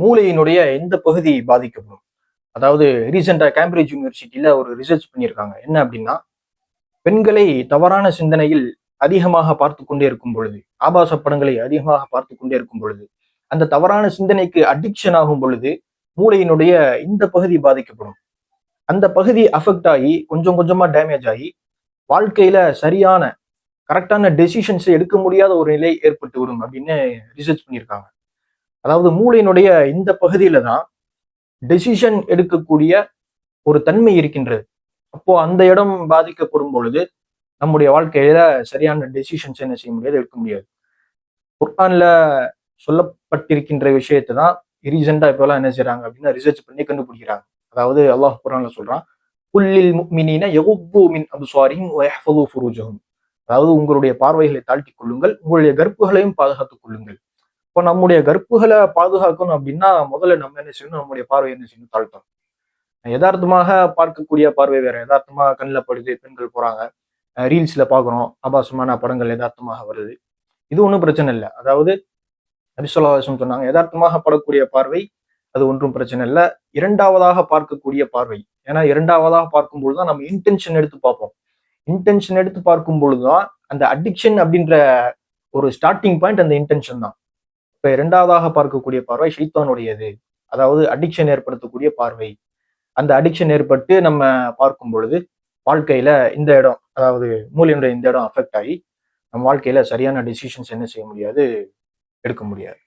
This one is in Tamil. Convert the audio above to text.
மூளையினுடைய எந்த பகுதி பாதிக்கப்படும்? அதாவது ரீசெண்டா கேம்பிரிட்ஜ் யூனிவர்சிட்டியில ஒரு ரிசர்ச் பண்ணியிருக்காங்க. என்ன அப்படின்னா, பெண்களை தவறான சிந்தனையில் அதிகமாக பார்த்து கொண்டே இருக்கும் பொழுது, ஆபாச படங்களை அதிகமாக பார்த்து கொண்டே இருக்கும் பொழுது, அந்த தவறான சிந்தனைக்கு அடிக்ஷன் ஆகும் பொழுது, மூளையினுடைய இந்த பகுதி பாதிக்கப்படும். அந்த பகுதி அஃபெக்ட் ஆகி கொஞ்சம் கொஞ்சமா டேமேஜ் ஆகி வாழ்க்கையில சரியான கரெக்டான டெசிஷன்ஸ் எடுக்க முடியாத ஒரு நிலை ஏற்பட்டு விடும் அப்படின்னு ரிசர்ச் பண்ணியிருக்காங்க. அதாவது மூளையினுடைய இந்த பகுதியில தான் டெசிஷன் எடுக்கக்கூடிய ஒரு தன்மை இருக்கின்றது. அப்போ அந்த இடம் பாதிக்கப்படும் பொழுது நம்முடைய வாழ்க்கையில சரியான டெசிஷன்ஸ் என்ன செய்ய முடியாது, எடுக்க முடியாது. குர்ஆன்ல சொல்லப்பட்டிருக்கின்ற விஷயத்தை தான் ரீசெண்டா இப்பெல்லாம் என்ன செய்யறாங்க அப்படின்னா ரிசர்ச் பண்ணி கண்டுபிடிக்கிறாங்க. அதாவது அல்லாஹ் குர்ஆன்ல சொல்றான், குல்லில் முஃமினீன யகுப்பு மின் அப்சாரிஹிம் வ யஹ்ஃபது ஃபுரூஜஹும். அதாவது உங்களுடைய பார்வைகளை தாழ்த்திக் கொள்ளுங்கள், உங்களுடைய கற்புகளையும் பாதுகாத்துக் கொள்ளுங்கள். இப்போ நம்முடைய கற்புகளை பாதுகாக்கணும் அப்படின்னா முதல்ல நம்ம என்ன செய்யணும், நம்முடைய பார்வை என்ன செய்யணும், தாழ்த்தணும். யதார்த்தமாக பார்க்கக்கூடிய பார்வை வேற. யதார்த்தமா கண்ணில் படுது, பெண்கள் போறாங்க, ரீல்ஸ்ல பாக்குறோம், ஆபாசமான படங்கள் யதார்த்தமாக வருது, இது ஒன்றும் பிரச்சனை இல்லை. அதாவது நபி ஸல்லல்லாஹு அலைஹி வஸல்லம் சொன்னாங்க, யதார்த்தமாக படக்கூடிய பார்வை அது ஒன்றும் பிரச்சனை இல்லை. இரண்டாவதாக பார்க்கக்கூடிய பார்வை, ஏன்னா இரண்டாவதாக பார்க்கும்பொழுது தான் நம்ம இன்டென்ஷன் எடுத்து பார்ப்போம். இன்டென்ஷன் எடுத்து பார்க்கும் பொழுதுதான் அந்த அடிக்ஷன் அப்படின்ற ஒரு ஸ்டார்டிங் பாயிண்ட் அந்த இன்டென்ஷன் தான். இப்ப இரண்டாவதாக பார்க்கக்கூடிய பார்வை ஷைத்தானுடையது. அதாவது அடிக்ஷன் ஏற்படுத்தக்கூடிய பார்வை. அந்த அடிக்ஷன் ஏற்பட்டு நம்ம பார்க்கும் பொழுது வாழ்க்கையில இந்த இடம், அதாவது மூளையினுடைய இந்த இடம் அஃபெக்ட் ஆகி நம்ம வாழ்க்கையில சரியான டிசிஷன்ஸ் என்ன செய்ய முடியாது, எடுக்க முடியாது.